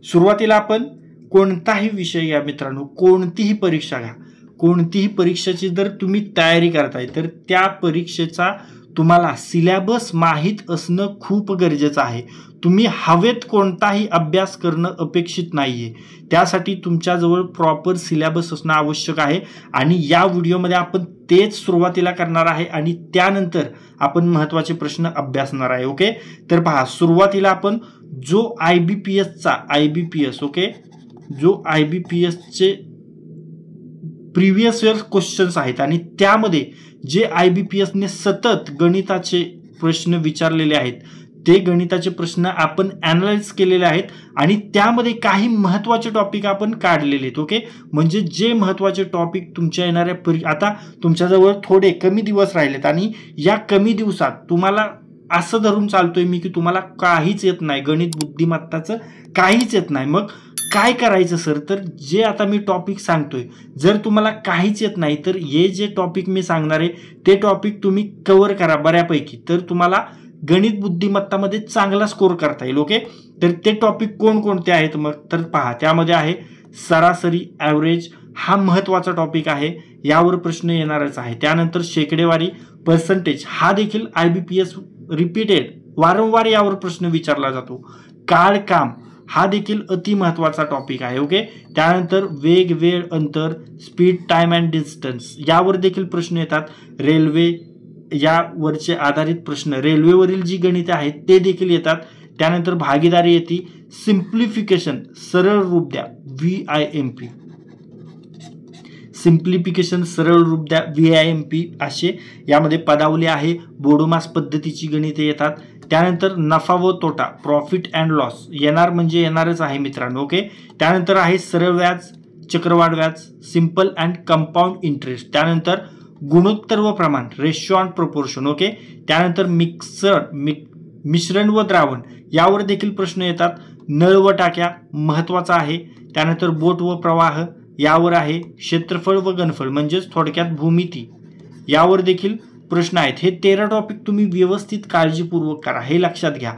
सुरुवातीला आपण कोणताही विषय घ्या मित्रांनो, कोणतीही परीक्षा घ्या, कोणतीही परीक्षेची जर तुम्ही तयारी करताय तर त्या परीक्षेचा तुम्हाला सिलेबस माहीत असणं खूप गरजेचं आहे. तुम्ही हवेत कोणताही अभ्यास करणं अपेक्षित नाहीये. त्यासाठी तुमच्याजवळ प्रॉपर सिलेबस असणं आवश्यक आहे आणि या व्हिडिओमध्ये आपण तेच सुरुवातीला करणार आहे आणि त्यानंतर आपण महत्त्वाचे प्रश्न अभ्यासणार आहे. ओके, तर पहा, सुरुवातीला आपण जो IBPS ओके, जो IBPSचे प्रिव्हियस इयर क्वेश्चन्स आहेत आणि त्यामध्ये जे IBPSने सतत गणिताचे प्रश्न विचारलेले आहेत ते गणिताचे प्रश्न आपण ॲनालाइज केलेले आहेत आणि त्यामध्ये काही महत्त्वाचे टॉपिक आपण काढलेले आहेत. ओके, म्हणजे जे महत्त्वाचे टॉपिक तुमच्या येणाऱ्या आता तुमच्याजवळ थोडे कमी दिवस राहिलेत आणि या कमी दिवसात तुम्हाला असं धरून चालतोय मी की तुम्हाला काहीच येत नाही, गणित बुद्धिमत्ताचं काहीच येत नाही. मग काय करायचं सर? तर जे आता मी टॉपिक सांगतोय, जर तुम्हाला काहीच येत नाही तर हे जे टॉपिक मी सांगणार आहे ते टॉपिक तुम्ही कव्हर करा बऱ्यापैकी, तर तुम्हाला गणित बुद्धिमत्तामध्ये चांगला स्कोर करता येईल. ओके, तर ते टॉपिक कोणकोणते आहेत मग? तर पहा, त्यामध्ये आहे सरासरी, ॲव्हरेज, हा महत्त्वाचा टॉपिक आहे, यावर प्रश्न येणारच आहे. त्यानंतर शेकडेवारी, पर्सेंटेज, हा देखील IBPS रिपीटेड वारंवार यावर प्रश्न विचारला जातो. काळकाम हा देखील अति महत्त्वाचा टॉपिक आहे. ओके, त्यानंतर वेग, वेळ, अंतर, स्पीड, टाइम अँड डिस्टन्स, यावर देखील प्रश्न येतात. रेल्वे यावरचे आधारित प्रश्न, रेल्वेवरील जी गणिते आहेत ते देखील येतात. त्यानंतर भागीदारी येते. सिम्प्लिफिकेशन, सरळ रूप द्या, VIMP, सिम्प्लिफिकेशन, सरळ रूप द्या, VIMP, असे यामध्ये पदावली आहे. बोडोमास पद्धतीची गणिते येतात. त्यानंतर नफा व तोटा, प्रॉफिट अँड लॉस येणार म्हणजे येणारच आहे मित्रांनो. ओके, त्यानंतर आहे सरळ व्याज, चक्रवाढ व्याज, सिंपल अँड कंपाऊंड इंटरेस्ट. त्यानंतर गुणोत्तर व प्रमाण, रेशो अँड प्रपोर्शन. ओके, त्यानंतर मिश्रण व द्रावण, यावर देखील प्रश्न येतात. नळ व टाक्या महत्त्वाचा आहे. त्यानंतर बोट व प्रवाह यावर आहे. क्षेत्रफळ व घनफळ म्हणजेच थोडक्यात भूमिती, यावर देखील प्रश्न आहेत. हे 13 टॉपिक तुम्ही व्यवस्थित काळजीपूर्वक करा, हे लक्षात घ्या.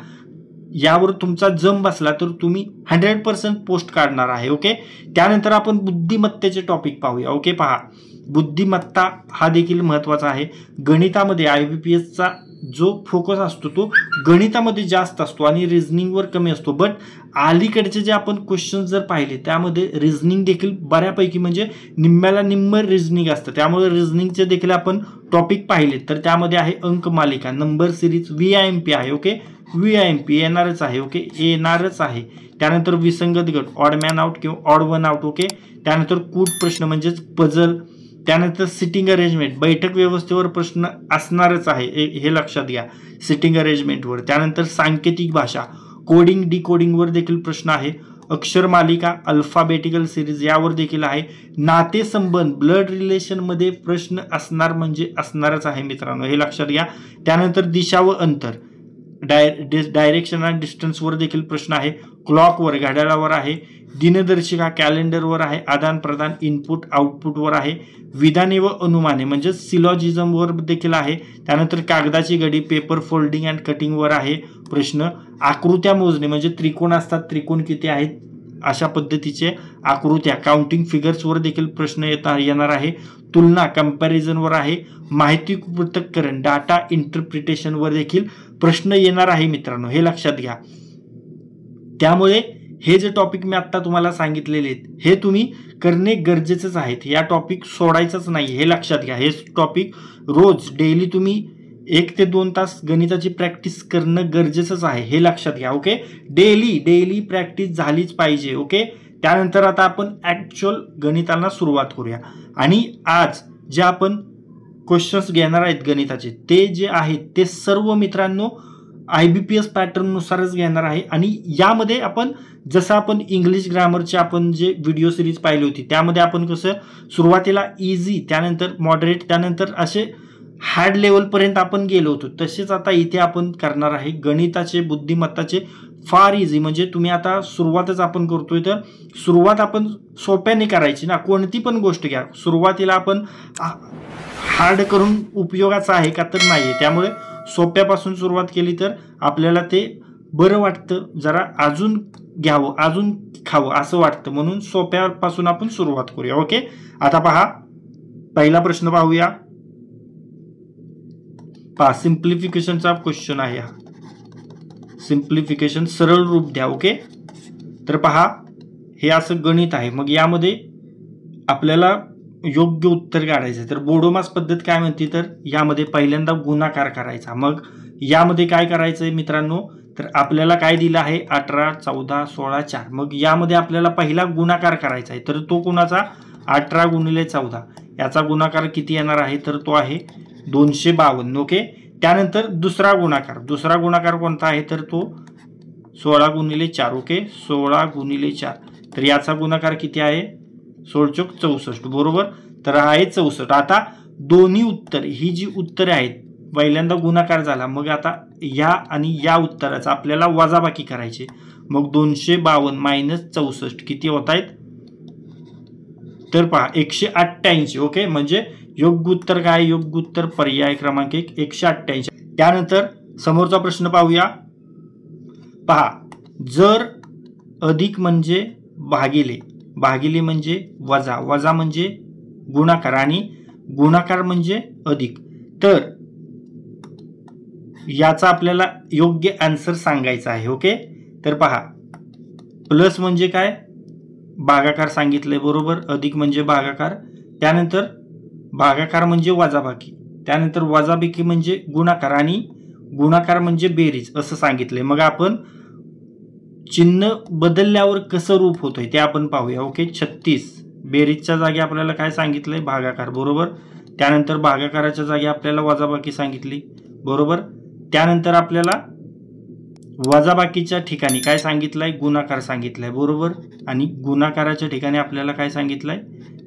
यावर तुमचा जम बसला तर तुम्ही 100% पोस्ट काढणार आहे. ओके, त्यानंतर आपण बुद्धिमत्तेचे टॉपिक पाहूया. ओके, पहा, बुद्धिमत्ता हा देखील महत्त्वाचा आहे. गणितामध्ये IBPSचा जो फोकस असतो तो गणितामध्ये जास्त असतो आणि रिझनिंगवर कमी असतो. बट अलीकडचे जे आपण क्वेश्चन जर पाहिले त्यामध्ये रिझनिंग देखील बऱ्यापैकी म्हणजे निम्म्याला निम्म रिझनिंग असतं. त्यामुळे रिझनिंगचे देखील आपण टॉपिक पाहिले तर त्यामध्ये आहे अंकमालिका, नंबर सिरीज, VIMP आहे. ओके, VIMP येणारच आहे. ओके, येणारच आहे. त्यानंतर विसंगत गट, ऑड मॅन आउट किंवा ऑड वन आउट. ओके, त्यानंतर कूट प्रश्न म्हणजेच पझल. त्यानंतर सिटिंग अरेंजमेंट, बैठक व्यवस्थेवर प्रश्न असणारच आहे, हे लक्षात घ्या, सिटिंग अरेंजमेंटवर. त्यानंतर सांकेतिक भाषा, कोडिंग डिकोडिंगवर देखील प्रश्न आहे. अक्षर मालिका, अल्फाबेटिकल सिरीज, यावर देखील आहे. नातेसंबंध, ब्लड रिलेशनमध्ये प्रश्न असणार म्हणजे असणारच आहे मित्रांनो, हे लक्षात घ्या. त्यानंतर दिशा व अंतर, डायरेक्शन अँड डिस्टन्सवर देखील प्रश्न आहे. क्लॉकवर, घड्याळावर आहे. दिनदर्शिका, कॅलेंडरवर आहे. आदान प्रदान, इनपुट आउटपुटवर आहे. विधाने व अनुमाने म्हणजे सिलॉजिझमवर देखील आहे. त्यानंतर कागदाची घडी, पेपर फोल्डिंग अँड कटिंगवर आहे प्रश्न. आकृत्या मोजणे म्हणजे त्रिकोण असतात, त्रिकोण किती आहेत अशा पद्धतीचे आकृत्या, काउंटिंग फिगर्सवर देखील प्रश्न येणार आहे. तुलना, कंपॅरिझनवर आहे. माहिती पृथक्करण, डाटा इंटरप्रिटेशनवर देखील प्रश्न येणार आहे मित्रांनो, हे लक्षात घ्या. त्यामुळे हे जे टॉपिक मी आता तुम्हाला सांगितलेले आहेत हे तुम्ही करणे गरजेचंच आहे. या टॉपिक सोडायचंच नाही, हे लक्षात घ्या. हे टॉपिक रोज डेली तुम्ही 1 ते 2 तास गणिताची प्रॅक्टिस करणं गरजेचंच आहे, हे लक्षात घ्या. ओके, डेली प्रॅक्टिस झालीच पाहिजे. ओके, त्यानंतर आता आपण ॲक्च्युअल गणिताला सुरुवात करूया. आणि आज जे आपण क्वेश्चन्स घेणार आहेत गणिताचे ते जे आहेत ते सर्व मित्रांनो IBPS पॅटर्ननुसारच घेणार आहे. आणि यामध्ये आपण जसं आपण इंग्लिश ग्रामरचे आपण जे व्हिडिओ सिरीज पाहिली होती त्यामध्ये आपण कसं सुरुवातीला इझी, त्यानंतर मॉडरेट, त्यानंतर असे हार्ड लेवलपर्यंत आपण गेलो होतो, तसेच आता इथे आपण करणार आहे गणिताचे बुद्धिमत्ताचे फार इझी. म्हणजे तुम्ही आता सुरुवातच आपण करतोय तर सुरुवात आपण सोप्याने करायची ना, कोणती पण गोष्ट घ्या. सुरुवातीला आपण हार्ड करून उपयोगाचं आहे का तर नाही, त्यामुळे सोप्यापासून सुरुवात केली तर आपल्याला ते बरं वाटतं. जरा अजून घ्यावं, अजून खावं असं वाटतं, म्हणून सोप्यापासून आपण सुरुवात करूया. ओके, आता पहा पहिला प्रश्न पाहूया. पहा सिम्प्लिफिकेशनचा क्वेश्चन आहे हा. सिम्प्लिफिकेशन सरळ रूप द्या. ओके, तर पहा हे असं गणित आहे. मग यामध्ये आपल्याला योग्य उत्तर काढायचं. तर बोडोमास पद्धत काय म्हणते, तर यामध्ये पहिल्यांदा गुणाकार करायचा. मग यामध्ये काय करायचंय मित्रांनो, तर आपल्याला काय दिलं आहे 18, 14, 16, 4. मग यामध्ये आपल्याला पहिला गुणाकार करायचा आहे. तर तो कोणाचा 18 गुणिले 14 याचा गुणाकार किती येणार आहे, तर तो आहे 252. ओके, त्यानंतर दुसरा गुणाकार कोणता आहे, तर तो 16 गुणिले 4. ओके, 16 गुणिले 4, तर याचा गुणाकार किती आहे 16 चोक 64 बरोबर, तर हा आहे 64. आता दोन्ही उत्तर ही जी उत्तरे आहेत, पहिल्यांदा गुणाकार झाला, मग आता या आणि या उत्तराचा आपल्याला वजाबाकी करायचे. मग 252 मायनस 64 किती होत आहेत, तर पहा 188. ओके, म्हणजे योग्य उत्तर काय, योग्य उत्तर पर्याय क्रमांक 1 188. त्यानंतर समोरचा प्रश्न पाहूया. पहा जर अधिक म्हणजे भागिले, भागिले म्हणजे वजा, वजा म्हणजे गुणाकार आणि गुणाकार म्हणजे अधिक, तर याचा आपल्याला योग्य आन्सर सांगायचा आहे. ओके, तर पहा प्लस म्हणजे काय, भागाकार सांगितलंय बरोबर, अधिक म्हणजे भागाकार, त्यानंतर भागाकार म्हणजे वजाबाकी, त्यानंतर वजाबाकी म्हणजे गुणाकार आणि गुणाकार म्हणजे बेरीज असं सांगितलंय. मग आपण चिन्ह बदलल्यावर कसं रूप होतंय ते आपण पाहूया. ओके, 36 बेरीजच्या जागी आपल्याला काय सांगितलंय भागाकार बरोबर, त्यानंतर भागाकाराच्या जागी आपल्याला वजाबाकी सांगितली बरोबर, त्यानंतर आपल्याला वजाबाकीच्या ठिकाणी काय सांगितलंय गुणाकार सांगितलाय बरोबर, आणि गुणाकाराच्या ठिकाणी आपल्याला काय सांगितलंय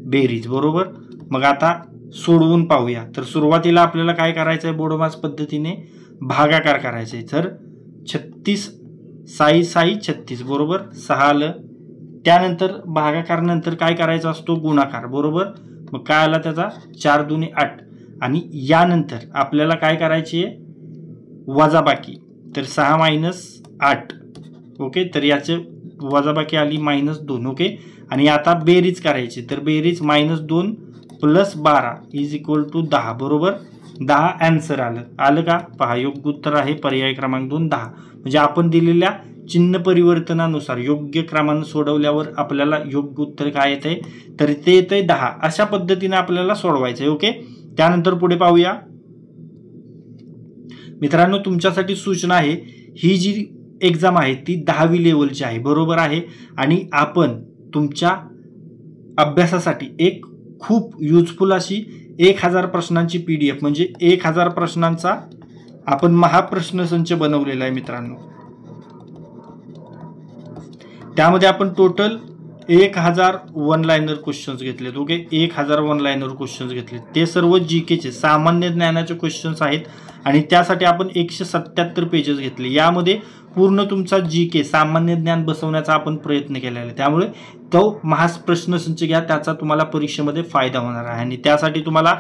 बेरीज बरोबर. मग आता सोडवून पाहूया. तर सुरुवातीला आपल्याला काय करायचंय, बोडोमास पद्धतीने भागाकार करायचंय. तर 36 साई 36 बरोबर 6 आलं, त्यानंतर भागाकार नंतर काय करायचा असतो गुणाकार बरोबर, मग काय आला त्याचा 4 दुने 8, आणि यानंतर आपल्याला काय करायची आहे वजाबाकी, तर 6 मायनस 8. ओके, तर याचे वजाबाकी आली -2. ओके, आणि आता बेरीज करायची, तर बेरीज -2 प्लस 12 इज इक्वल टू 10 बरोबर, 10 आन्सर आलं का, पहा योग्य उत्तर आहे पर्याय क्रमांक 2 10. म्हणजे आपण दिलेल्या चिन्ह परिवर्तनानुसार योग्य क्रमाने सोडवल्यावर आपल्याला योग्य उत्तर काय येते, तर ते येते 10. अशा पद्धतीने आपल्याला सोडवायचं आहे. ओके, त्यानंतर पुढे पाहूया मित्रांनो. तुमच्यासाठी सूचना आहे, ही जी एक्झाम आहे ती 10वी लेवलची आहे बरोबर आहे, आणि आपण तुमच्या अभ्यासासाठी एक खूप युजफुल अशी 1000 प्रश्नांची PDF म्हणजे 1000 प्रश्नांचा आपण महाप्रश्नसंच बनवलेला आहे मित्रांनो. त्यामध्ये आपण टोटल 1000 वन लाइनर क्वेश्चन्स घेतलेत. ओके, 1000 वन लाइनर क्वेश्चन्स घेतलेत, ते सर्व जीकेचे सामान्य ज्ञानाचे क्वेश्चन्स आहेत, आणि त्यासाठी आपण 177 पेजेस घेतले. यामध्ये पूर्ण तुमचा जीके सामान्य ज्ञान बसवण्याचा आपण प्रयत्न केलेला आहे. त्यामुळे तो महाप्रश्नसंच घ्या, त्याचा तुम्हाला परीक्षेमध्ये फायदा होणार आहे. आणि त्यासाठी तुम्हाला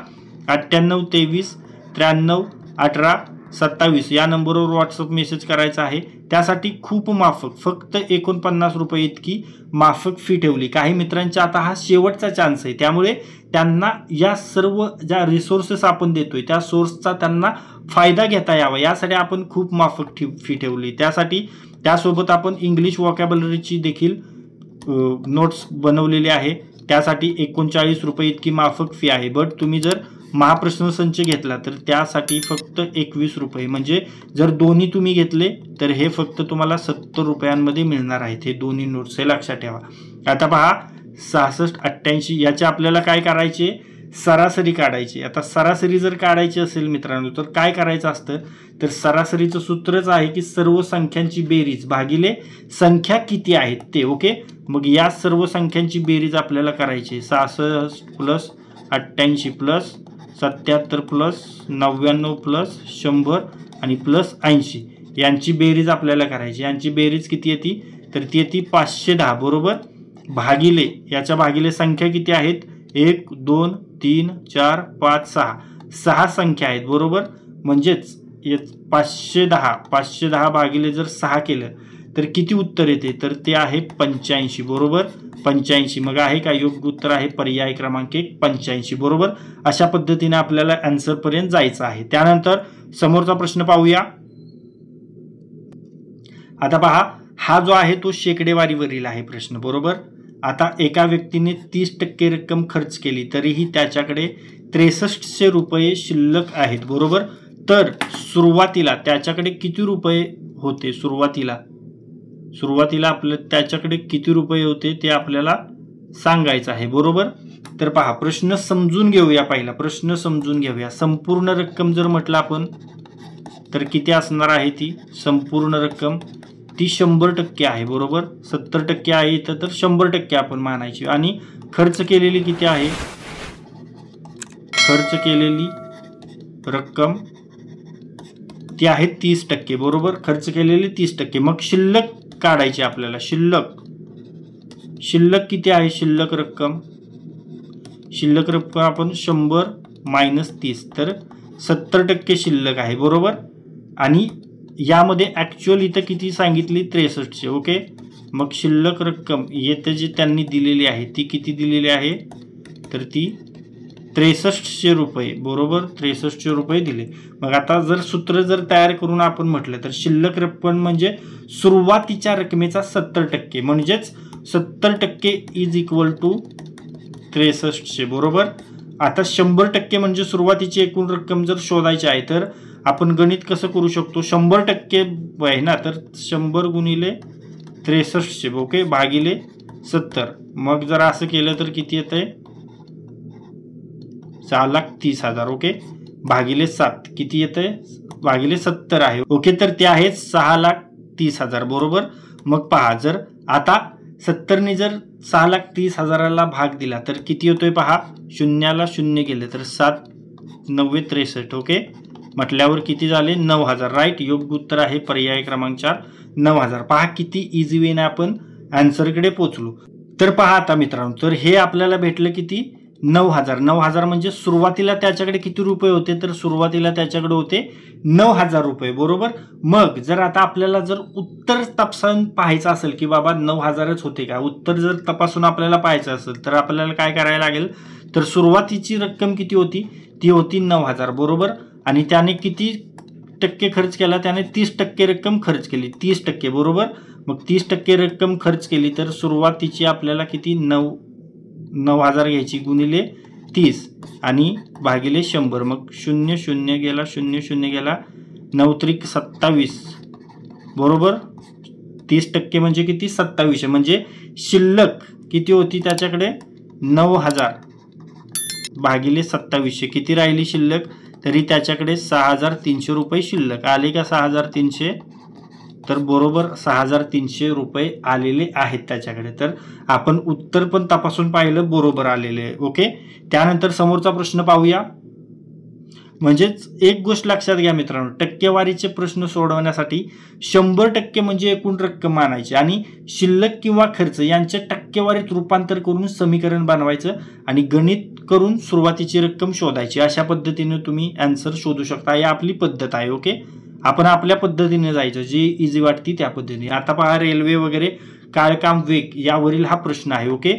98 23 93 18 27 या नंबरवर व्हॉट्सअप मेसेज करायचा आहे. त्यासाठी खूप माफक फक्त 49 रुपये इतकी माफक फी ठेवली. काही मित्रांचा आता हा शेवटचा चान्स आहे, त्यामुळे त्यांना या सर्व ज्या रिसोर्सेस आपण देतोय त्या सोर्सचा त्यांना फायदा घेता यावा यासाठी आपण खूप माफक फी ठेवली. त्यासोबत आपण इंग्लिश वोकॅब्युलरीची देखील नोट्स बनवलेली आहे. त्यासाठी 39 रुपये इतकी माफक फी आहे. बट तुम्ही जर महाप्रश्नसंच घेतला तर त्यासाठी फक्त 21 रुपये, म्हणजे जर दोन्ही तुम्ही घेतले तर हे फक्त तुम्हाला 70 रुपयांमध्ये मिळणार आहेत हे दोन्ही नोट्स, हे लक्षात ठेवा. आता पहा 66 88 याचे आपल्याला काय करायचे, सरासरी काढायची. आता सरासरी जर काढायची असेल मित्रांनो तर काय करायचं असतं, तर सरासरीचं सूत्रच आहे की सर्व संख्यांची बेरीज भागिले संख्या किती आहेत ते. ओके, मग या सर्व संख्यांची बेरीज आपल्याला करायची. 66 प्लस 88 प्लस 77 प्लस 99 प्लस 100 आणि प्लस 80 यांची बेरीज आपल्याला करायची. यांची बेरीज किती येते, तर ती येते 510 बरोबर, भागिले याच्या भागिले संख्या किती आहेत 1 2 3 4 5 6 6 संख्या आहेत बरोबर. म्हणजेच 510 भागिले जर 6 केलं तर किती उत्तर येते, तर ते आहे 85 बरोबर 85. मग आहे का योग्य उत्तर आहे पर्याय क्रमांक 1 85 बरोबर. अशा पद्धतीने आपल्याला आन्सर पर्यंत जायचं आहे. त्यानंतर समोरचा प्रश्न पाहूया. आता पहा, हा जो आहे तो शेकडेवारीवरील आहे प्रश्न बरोबर. आता एका व्यक्तीने 30% रक्कम खर्च केली तरीही त्याच्याकडे 6300 रुपये शिल्लक आहेत बरोबर. तर सुरुवातीला त्याच्याकडे किती रुपये होते, सुरुवातीला आपल्या त्याच्याकडे किती रुपये होते ते आपल्याला सांगायचं आहे बरोबर. तर पहा, प्रश्न समजून घेऊया. पहिला प्रश्न समजून घेऊया. संपूर्ण रक्कम जर म्हटलं आपण तर किती असणार आहे ती संपूर्ण रक्कम, ती 100% आहे बरोबर. 70% आहे इथं, तर 100% आपण मानायची. आणि खर्च केलेली किती आहे, खर्च केलेली रक्कम ती आहे 30% बरोबर. खर्च केलेली 30%. मग शिल्लक काढायची आपल्याला. शिल्लक किती आहे, शिल्लक रक्कम आपण 100 - 30 तर 70% शिल्लक आहे बरोबर. आणि यामध्ये ॲक्च्युअल इथं किती सांगितली 6300 ओके. मग शिल्लक रक्कम येथे जी त्यांनी दिलेली आहे ती किती दिलेली आहे, तर ती 6300 रुपये बरोबर. 6300 रुपये दिले. मग आता जर सूत्र जर तयार करून आपण म्हटलं तर शिल्लक रक्कम म्हणजे सुरुवातीच्या रकमेचा 70% म्हणजेच 70% इज इक्वल टू 6300 बरोबर. आता 100% म्हणजे सुरुवातीची एकूण रक्कम जर शोधायची आहे तर आपण गणित कसं करू शकतो, 100% आहे ना, तर 100 गुणिले 6300 ओके भागिले 70. मग जर असं केलं तर किती येतंय 6,30,000 ओके भागिले 7 किती येतंय भागिले 70 आहे ओके. तर ते आहे 6,30,000 बरोबर. मग पहा, जर आता 70ने जर 6,30,000ला भाग दिला तर किती होतोय पहा, शून्याला शून्य गेले तर 7 9 63 ओके. म्हटल्यावर किती झाले 9,000 राईट. योग्य उत्तर आहे पर्याय क्रमांक 4 9,000. पहा किती इझी वेने आपण आन्सरकडे पोहोचलो. तर पहा आता मित्रांनो, तर हे आपल्याला भेटलं किती 9,000 म्हणजे सुरुवातीला त्याच्याकडे किती रुपये होते, तर सुरुवातीला त्याच्याकडे होते 9,000 रुपये बरोबर. मग जर आता आपल्याला जर उत्तर तपासून पाहायचं असेल की बाबा 9,000च होते का, उत्तर जर तपासून आपल्याला पाहायचं असेल तर आपल्याला काय करायला लागेल, तर सुरुवातीची रक्कम किती होती, ती होती 9,000 बरोबर. आणि त्याने किती टक्के खर्च केला, त्याने 30% रक्कम खर्च केली 30% बरोबर. मग 30% रक्कम खर्च केली तर सुरुवातीची आपल्याला किती 9,000 घ्यायची गुणिले 30 आणि भागिले 100. मग 0 0 गेला 0 0 गेला 9 त्रिक 27 बरोबर. 30% म्हणजे किती 27 म्हणजे शिल्लक किती होती त्याच्याकडे 9,000 भागिले 27 किती राहिली शिल्लक, तरी त्याच्याकडे 6,300 रुपये शिल्लक आले का 6,300, तर बरोबर 6,300 रुपये आलेले आहेत त्याच्याकडे. तर आपण उत्तर पण तपासून पाहिलं बरोबर आलेले आहे ओके. त्यानंतर समोरचा प्रश्न पाहूया. म्हणजेच एक गोष्ट लक्षात घ्या मित्रांनो, टक्केवारीचे प्रश्न सोडवण्यासाठी 100% म्हणजे एकूण रक्कम मानायची आणि शिल्लक किंवा खर्च यांचे टक्केवारीत रूपांतर करून समीकरण बनवायचं आणि गणित करून सुरुवातीची रक्कम शोधायची. अशा पद्धतीने तुम्ही आन्सर शोधू शकता. ही आपली पद्धत आहे ओके. आपण आपल्या पद्धतीने जायचं, जी इझी वाटती त्या पद्धतीने. आता पहा, रेल्वे वगैरे काळकाम वेग यावरील हा प्रश्न आहे ओके.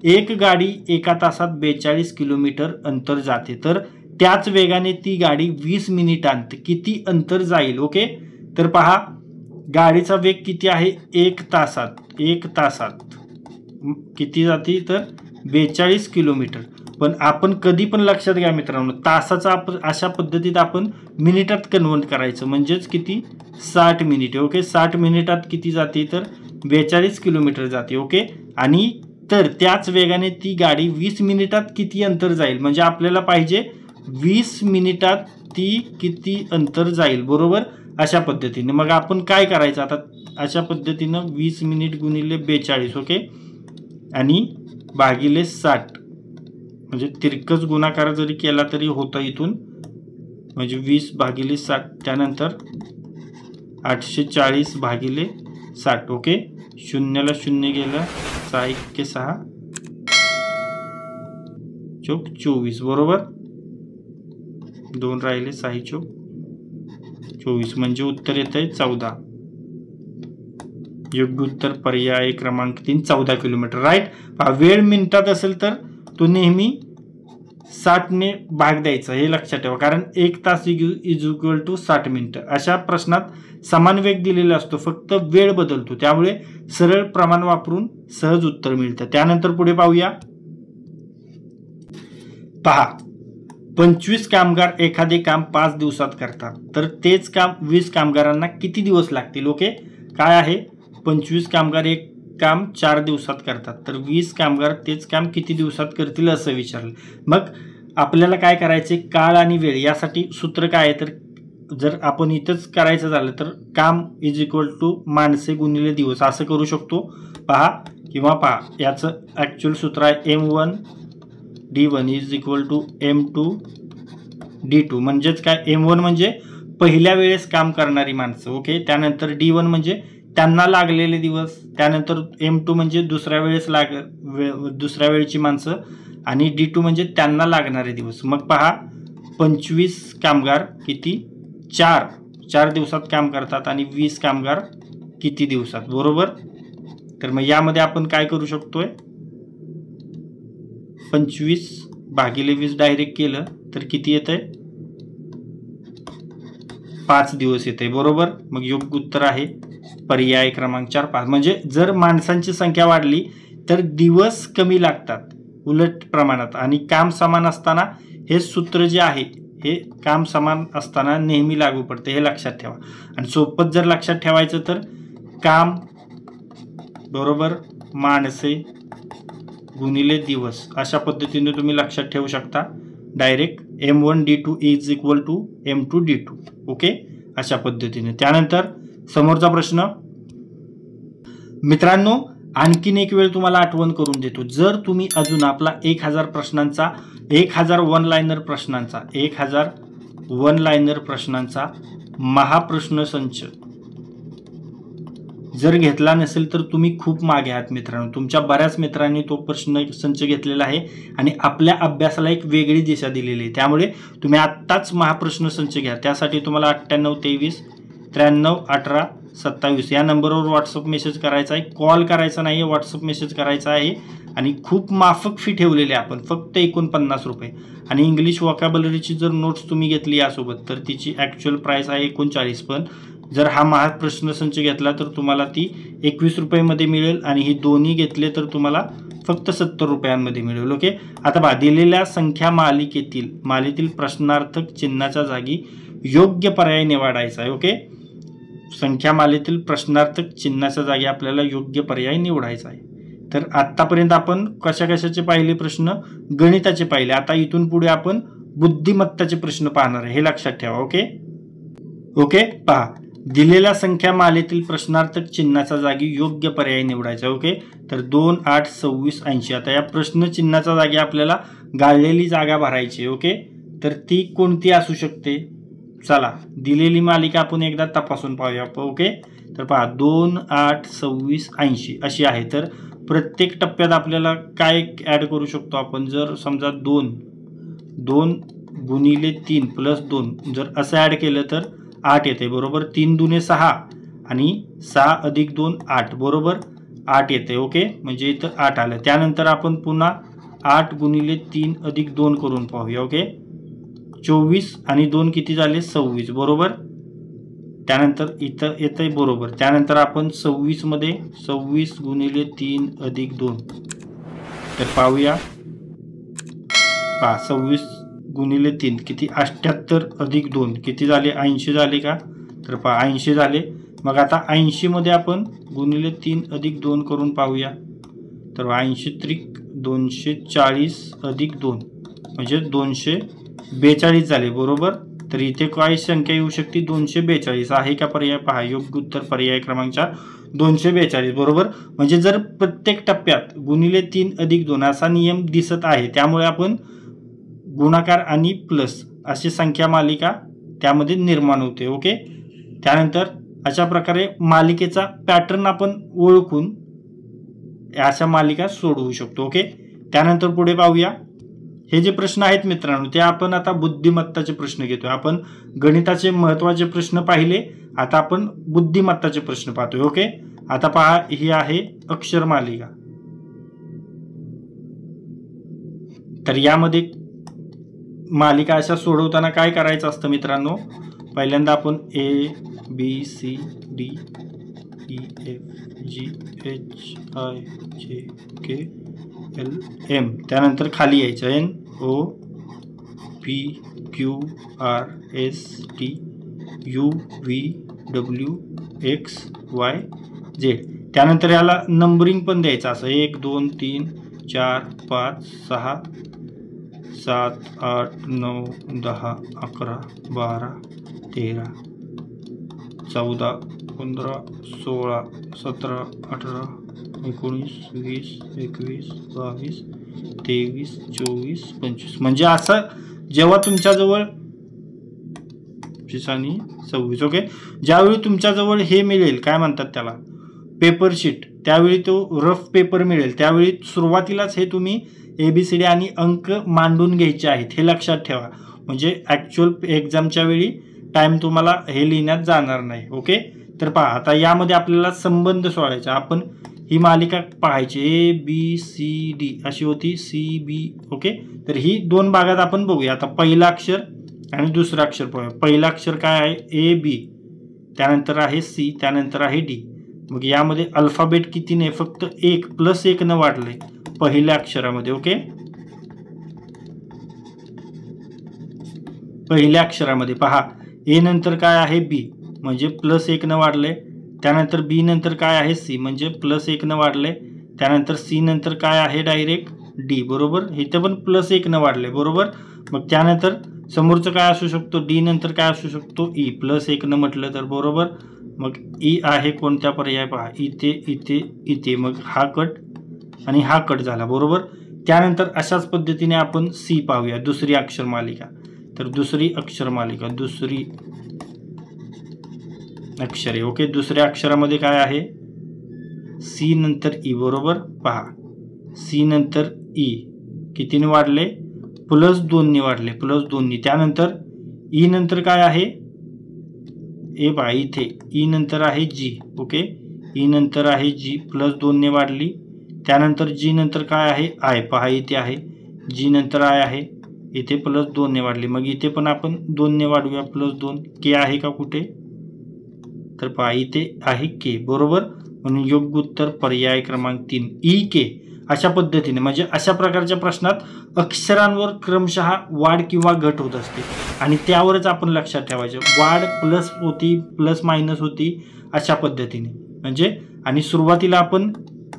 एक गाडी एका तासात 42 किलोमीटर अंतर जाते, तर त्याच वेगाने ती गाडी 20 मिनिटांत किती अंतर जाईल ओके. तर पहा, गाडीचा वेग किती आहे 1 तासात किती जाते, तर 42 किलोमीटर. पण आपण कधी पण लक्षात घ्या मित्रांनो, तासाचा अशा पद्धतीत आपण मिनिटात कन्वर्ट करायचं, म्हणजेच किती 60 मिनिटे ओके. 60 मिनिटात किती जाते, तर 42 किलोमीटर जाते ओके. आणि तर त्याच वेगाने ती गाडी 20 मिनिटात किती अंतर जाईल, म्हणजे आपल्याला पाहिजे 20 मिनिटात ती किती अंतर जाईल बरोबर. अशा पद्धतीने मग आपण काय करायचं आता, अशा पद्धतीनं 20 मिनिट गुणिले 42 ओके आणि भागिले 60 म्हणजे तिरकस गुणाकार जरी केला तरी होतं इथून, म्हणजे 20 भागिले 60 त्यानंतर 840 भागिले 60 ओके. शून्याला शून्य गेला 6 1 6 चौक 24 बरोबर. 2 राहिले 6 चौक 24 म्हणजे उत्तर येत आहे 14. योग्य उत्तर पर्याय क्रमांक 3 14 किलोमीटर. राईट. वेळ मिनिटात असेल तर तो नेहमी 60 ने भाग द्यायचा, हे लक्षात ठेवा, कारण 1 तास इज इक्वल टू 60 मिनिटं. अशा प्रश्नात समान वेग दिलेला असतो, फक्त वेळ बदलतो, त्यामुळे सरळ प्रमाण वापरून सहज उत्तर मिळतं. त्यानंतर पुढे पाहूया. पहा, 25 कामगार एखादे काम 5 दिवसात करतात, तर तेच काम 20 कामगारांना किती दिवस लागतील? ओके, काय आहे? 25 कामगार एक काम 4 दिवसात करतात, तर 20 कामगार तेच काम किती दिवसात करतील असं विचारलं. मग आपल्याला काय करायचे? काळ आणि वेळ यासाठी सूत्र काय आहे? तर जर आपण इथंच करायचं झालं तर काम इज इक्वल टू माणसे गुणिले दिवस असं करू शकतो. पहा, किंवा पहा, याचं ॲक्च्युअल सूत्र आहे M1 D1 is equal to M2 D2. म्हणजेच काय? M1 म्हणजे पहिल्या वेळेस काम करणारी माणसं. ओके, त्यानंतर D1 म्हणजे त्यांना लागलेले दिवस, त्यानंतर M2 म्हणजे दुसऱ्या वेळची माणसं, आणि D2 म्हणजे त्यांना लागणारे दिवस. मग पहा, 25 कामगार किती? 4 दिवसात काम करतात, आणि 20 कामगार किती दिवसात? बरोबर. तर मग यामध्ये आपण काय करू शकतोय? 25 भागिले 20 डायरेक्ट केलं तर किती येतंय? 5 दिवस येते. बरोबर. मग योग्य उत्तर आहे पर्याय क्रमांक 4 5. म्हणजे जर माणसांची संख्या वाढली तर दिवस कमी लागतात उलट प्रमाणात, आणि काम समान असताना हे सूत्र जे आहे हे काम समान असताना नेहमी लागू पडते, हे लक्षात ठेवा. आणि सोपं जर लक्षात ठेवायचं तर काम बरोबर माणसे गुणिले दिवस अशा पद्धतीने तुम्ही लक्षात ठेवू शकता. Direct M1 D2 is equal to M2 D2. Okay, अशा पद्धतीने. त्यानंतर समोरचा प्रश्न मित्रांनो, आणखीन एक वेळ तुम्हाला आठवण करून देतो. जर तुम्ही अजून आपला 1000 प्रश्नांचा 1000 वन लाईनर प्रश्नांचा महाप्रश्न संच जर घेतला नसेल तर तुम्ही खूप मागे आहात मित्रांनो. तुमच्या बऱ्याच मित्रांनी तो प्रश्न संच घेतलेला आहे आणि आपल्या अभ्यासाला एक वेगळी दिशा दिलेली आहे. त्यामुळे तुम्ही आत्ताच महाप्रश्न संच घ्या. त्यासाठी तुम्हाला 98 23 93 18 27 या नंबरवर व्हॉट्सअप मेसेज करायचा आहे. कॉल करायचा नाही, व्हॉट्सअप मेसेज करायचा आहे. आणि खूप माफक फी ठेवलेली आहे आपण, फक्त 49 रुपये. आणि इंग्लिश वॉकॅबलरीची जर नोट्स तुम्ही घेतली यासोबत तर तिची ॲक्च्युअल प्राईस आहे 39. पण जर हा महाप्रश्न संच घेतला तर तुम्हाला ती 21 रुपयेमध्ये मिळेल, आणि ही दोन्ही घेतले तर तुम्हाला फक्त 70 रुपयांमध्ये मिळेल. ओके, आता पहा, दिलेल्या संख्या मालेतील प्रश्नार्थक चिन्हाच्या जागी योग्य पर्याय निवडायचा आहे. ओके, संख्या मालेतील प्रश्नार्थक चिन्हाच्या जागी आपल्याला योग्य पर्याय निवडायचा आहे. तर आत्तापर्यंत आपण कशाचे पाहिले प्रश्न? गणिताचे पाहिले. आता इथून पुढे आपण बुद्धिमत्ताचे प्रश्न पाहणार आहे, हे लक्षात ठेवा. ओके, पहा, दिलेल्या संख्या मालेतील प्रश्नार्थक चिन्हाच्या जागी योग्य पर्याय निवडायचा. ओके, तर 2 8 26 80. आता या प्रश्न चिन्हाच्या जागी आपल्याला गाळलेली जागा भरायची. ओके, तर ती कोणती असू शकते? चला, दिलेली मालिका आपण एकदा तपासून पाहूया. ओके, तर पहा, 2 8 26 80 अशी आहे. तर प्रत्येक टप्प्यात आपल्याला काय ॲड करू शकतो आपण? जर समजा 2 गुणिले 3 प्लस 2 जर असं ॲड केलं तर 8 येते. बरोबर. 3 दुने 6 आणि 6 अधिक 2 8. बरोबर, 8 येते. ओके, म्हणजे इथं 8 आलं. त्यानंतर आपण पुन्हा 8 गुणिले 3 अधिक 2 करून पाहूया. ओके, 24 आणि 2 किती झाले? 26. बरोबर. त्यानंतर इथं येतंय. बरोबर. त्यानंतर आपण 26 मध्ये 26 गुणिले 3 अधिक 2 तर पाहूया. 26 गुणिले 3 किती? 78 अधिक 2 किती झाले? 80 झाले का? तर 80 झाले. मग आता 80 मध्ये आपण गुणिले 3 अधिक 2 करून पाहूया. तर 80 त्रिक 240 अधिक 2 म्हणजे 242 झाले. बरोबर. तर इथे काय संख्या येऊ शकते? 242 आहे का पर्याय? पहा, योग्य उत्तर पर्याय क्रमांक 4 242. बरोबर. म्हणजे जर प्रत्येक टप्प्यात गुणिले 3 अधिक 2 असा नियम दिसत आहे, त्यामुळे आपण गुणाकार आणि प्लस अशी संख्या मालिका त्यामध्ये निर्माण होते. ओके, त्यानंतर अशा प्रकारे मालिकेचा पॅटर्न आपण ओळखून अशा मालिका सोडवू शकतो. ओके, त्यानंतर पुढे पाहूया. हे जे प्रश्न आहेत मित्रांनो ते आपण आता बुद्धिमत्ताचे प्रश्न घेतोय. आपण गणिताचे महत्त्वाचे प्रश्न पाहिले, आता आपण बुद्धिमत्ताचे प्रश्न पाहतोय. ओके, आता पहा ही आहे अक्षर मालिका. तर यामध्ये मालिका अशा सोडवताना काय करायचं असतं मित्रांनो, पहिल्यांदा आपण ABCDEFGHIJKLM त्यानंतर खाली यायचं NOPQRSTUVWXYZ. त्यानंतर याला नंबरिंग पण द्यायचं असं 1 2 3 4 5 6 7 8 9 10 11 12 13 14 15 16 17 18 19 20 21 22 23 24 25. म्हणजे असं जेव्हा तुमच्याजवळ 25 आणि 26 ओके, ज्यावेळी तुमच्याजवळ हे मिळेल काय म्हणतात त्याला पेपर शीट, त्यावेळी तो रफ पेपर मिळेल, त्यावेळी सुरुवातीलाच हे तुम्ही ABCD आणि अंक मांडून घ्यायचे आहेत, हे लक्षात ठेवा. म्हणजे ॲक्च्युअल एक्झामच्या वेळी टाइम तुम्हाला हे लिहिण्यात जाणार नाही. ओके, तर पहा आता यामध्ये आपल्याला संबंध सोडायचा. आपण ही मालिका पाहायची ABCD अशी होती CB. ओके, तर ही दोन भागात आपण बघूया. आता पहिला अक्षर आणि दुसरं अक्षर पाहूया. पहिला अक्षर काय आहे AB, त्यानंतर आहे C, त्यानंतर आहे D. मग यामध्ये अल्फाबेट कितीने, फक्त 1 + 1 न वाढले पहिल्या अक्षरामध्ये. ओके, पहिल्या अक्षरामध्ये पहा A नंतर काय आहे B म्हणजे +1 न वाढले, त्यानंतर B नंतर काय आहे C म्हणजे +1 न वाढले, त्यानंतर C नंतर काय आहे डायरेक्ट D. बरोबर, इथे पण +1 न वाढले. बरोबर, मग त्यानंतर समोरचं काय असू शकतो, D नंतर काय असू शकतो E +1 न म्हटलं तर. बरोबर, मग E आहे कोणत्या पर्याय पहा इथे इथे इथे, मग हा कट आणि हा कट झाला. बरोबर, त्यानंतर अशाच पद्धतीने आपण C पाहूया, दुसरी अक्षर मालिका. तर दुसरी अक्षर मालिका, दुसरी अक्षरे. ओके, दुसऱ्या अक्षरामध्ये काय आहे C नंतर E. बरोबर, पहा C नंतर E कितीने वाढले, +2 ने वाढले, +2 ने. त्यानंतर E नंतर काय आहे ए पहा इथे E नंतर आहे G. ओके, E नंतर आहे G +2 ने वाढली. त्यानंतर G नंतर काय आहे I, पहा इथे आहे G नंतर I आहे, इथे +2 ने वाढली. मग इथे पण आपण 2 ने वाढूया, +2. K आहे का कुठे, तर पहा इथे आहे K. बरोबर, म्हणून योग्य उत्तर पर्याय क्रमांक 3 EK. अशा पद्धतीने म्हणजे अशा प्रकारच्या प्रश्नात अक्षरांवर क्रमशः वाढ किंवा घट होत असते आणि त्यावरच आपण लक्षात ठेवायचं. वाढ प्लस होती, ± होती, अशा पद्धतीने म्हणजे. आणि सुरुवातीला आपण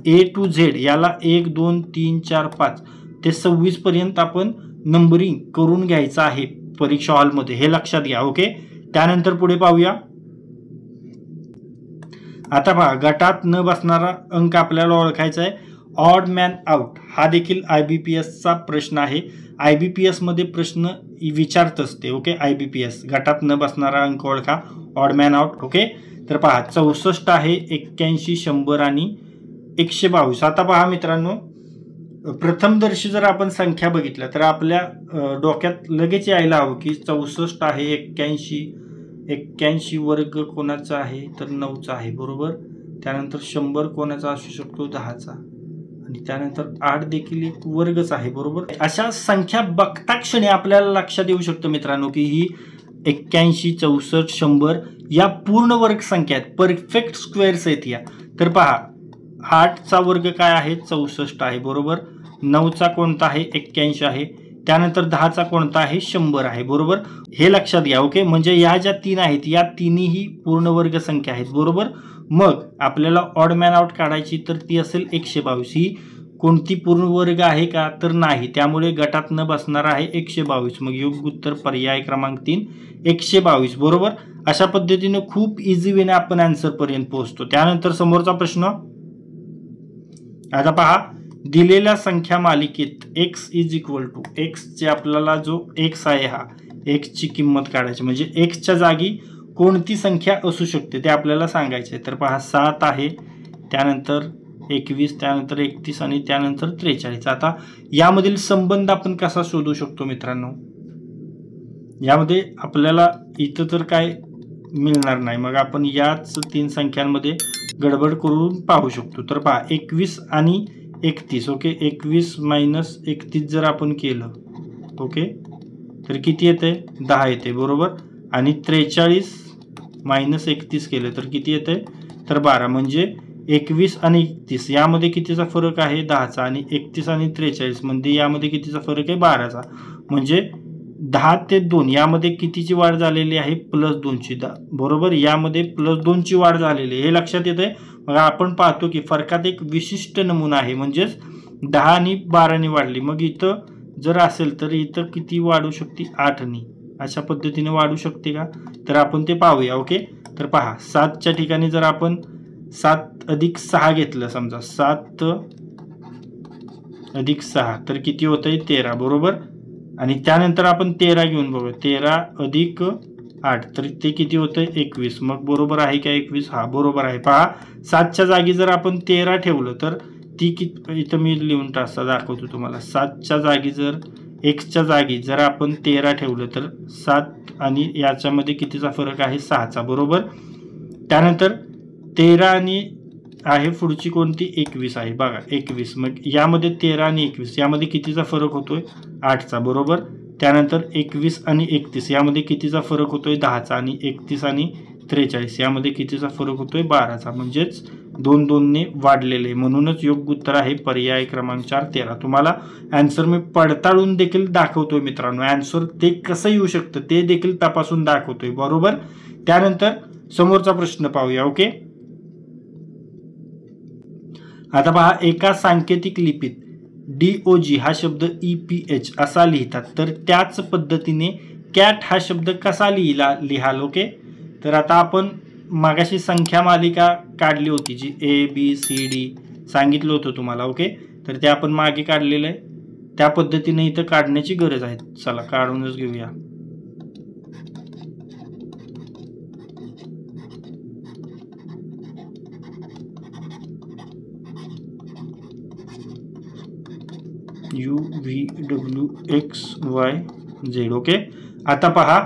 A to Z याला 1 2 3 4 5 ते 26 पर्यंत आपण नंबरिंग करून घ्यायचं आहे परीक्षा हॉलमध्ये, हे लक्षात घ्या. ओके, त्यानंतर पुढे पाहूया. आता पहा गटात न बसणारा अंक आपल्याला ओळखायचा आहे. ऑड मॅन आउट हा देखील IBPSचा प्रश्न आहे. IBPS मध्ये प्रश्न विचारत असते. ओके, IBPS गटात न बसणारा अंक ओळखा, ऑड मॅन आउट. ओके, तर पहा 64 आहे, 81 100 आणि 122. आता पहा मित्रांनो, प्रथमदर्शी जर आपण संख्या बघितल्या तर आपल्या डोक्यात लगेच यायला हवं की 64 आहे, 81 वर्ग कोणाचा आहे तर 9चा आहे. बरोबर, त्यानंतर 100 कोणाचा असू शकतो 10चा, आणि त्यानंतर 8 देखील एक वर्गच आहे. बरोबर, अशा संख्या बघता क्षणी आपल्याला लक्षात येऊ शकतं मित्रांनो की ही 81 64 100 या पूर्ण वर्ग संख्या आहेत, परफेक्ट स्क्वेअर्स आहेत या. तर पहा 8चा वर्ग काय आहे 64 आहे. बरोबर, 9चा कोणता आहे 81 आहे, त्यानंतर 10चा कोणता आहे 100 आहे. बरोबर, हे लक्षात घ्या. ओके, म्हणजे या ज्या 3 आहेत या तिन्ही पूर्ण वर्ग संख्या आहेत. बरोबर, मग आपल्याला ऑड मॅन आउट काढायची तर ती असेल 122. ही कोणती पूर्ण वर्ग आहे का तर नाही, त्यामुळे गटात न बसणार आहे 122. मग योग्य उत्तर पर्याय क्रमांक 3 122. बरोबर, अशा पद्धतीने खूप इझी वेने आपण आन्सर पर्यंत पोहोचतो. त्यानंतर समोरचा प्रश्न. आता पहा दिलेल्या संख्या मालिकेत x = x चे आपल्याला जो x आहे हा x ची किंमत काढायची, म्हणजे x च्या जागी कोणती संख्या असू शकते ते आपल्याला सांगायचे. तर पहा 7 आहे, त्यानंतर 21, त्यानंतर 31 आणि त्यानंतर 43. आता यामधील संबंध आपण कसा शोधू शकतो मित्रांनो, यामध्ये आपल्याला इथं तर काय मिळणार नाही, मग आपण याच 3 संख्यांमध्ये गडबड करून पाहू शकतो. तर पहा 21 आणि 31 ओके. 21 मायनस 31 जर आपण केलं ओके तर किती येते 10 येते बरोबर. आणि 43 मायनस 31 केलं तर किती येते तर 12. म्हणजे 21 आणि 31 यामध्ये कितीचा फरक आहे 10चा. आणि 31 आणि 43 म्हणजे यामध्ये कितीचा फरक आहे 12चा. म्हणजे 10 ते 2 यामध्ये कितीची वाढ झालेली आहे +2ची बरोबर. यामध्ये +2ची वाढ झालेली हे लक्षात येते. मग आपण पाहतो की फरकात एक विशिष्ट नमुना आहे म्हणजेच 10 आणि 12ने वाढली. मग इथं जर असेल तर इथं किती वाढू शकते 8ने. अशा पद्धतीने वाढू शकते का तर आपण ते पाहूया ओके. तर पहा 7च्या ठिकाणी जर आपण 7 अधिक 6 घेतलं समजा 7 अधिक 6 तर किती होतंय 13 बरोबर. आणि त्यानंतर आपण 13 घेऊन बघूया 13 अधिक 8 तर ते किती होतंय 21. मग बरोबर आहे का 21 हा बरोबर आहे. पहा 7च्या जागी जर आपण 13 ठेवलं तर ती किती इथं मी लिहून दाखवतो तुम्हाला. 7च्या जागी जर xच्या जागी जर आपण 13 ठेवलं तर 7 आणि याच्यामध्ये कितीचा फरक आहे 6चा बरोबर. त्यानंतर 13 आणि आहे पुढची कोणती 21 आहे बघा 21. मग यामध्ये 13 आणि 21 यामध्ये कितीचा फरक होतोय 8चा बरोबर. त्यानंतर 21 आणि 31 यामध्ये कितीचा फरक होतोय 10चा. आणि 31 आणि 43 यामध्ये कितीचा फरक होतोय 12चा. म्हणजेच 2-2ने वाढलेले. म्हणूनच योग्य उत्तर आहे पर्याय क्रमांक 4 13. तुम्हाला आन्सर मी पडताळून देखील दाखवतोय मित्रांनो. आन्सर ते कसं येऊ शकतं ते देखील तपासून दाखवतोय बरोबर. त्यानंतर समोरचा प्रश्न पाहूया ओके. आता पहा एका सांकेतिक लिपीत DOG हा शब्द EPH असा लिहितात तर त्याच पद्धतीने कॅट हा शब्द कसा लिहाल ओके. तर आता आपण मागाशी संख्या मालिका काढली होती जी ABCD सांगितलं होतं तुम्हाला ओके. तर ते आपण मागे काढलेलं आहे त्या पद्धतीने इथं काढण्याची गरज आहे. चला काढूनच घेऊया. UVWXYZ okay. आता पहा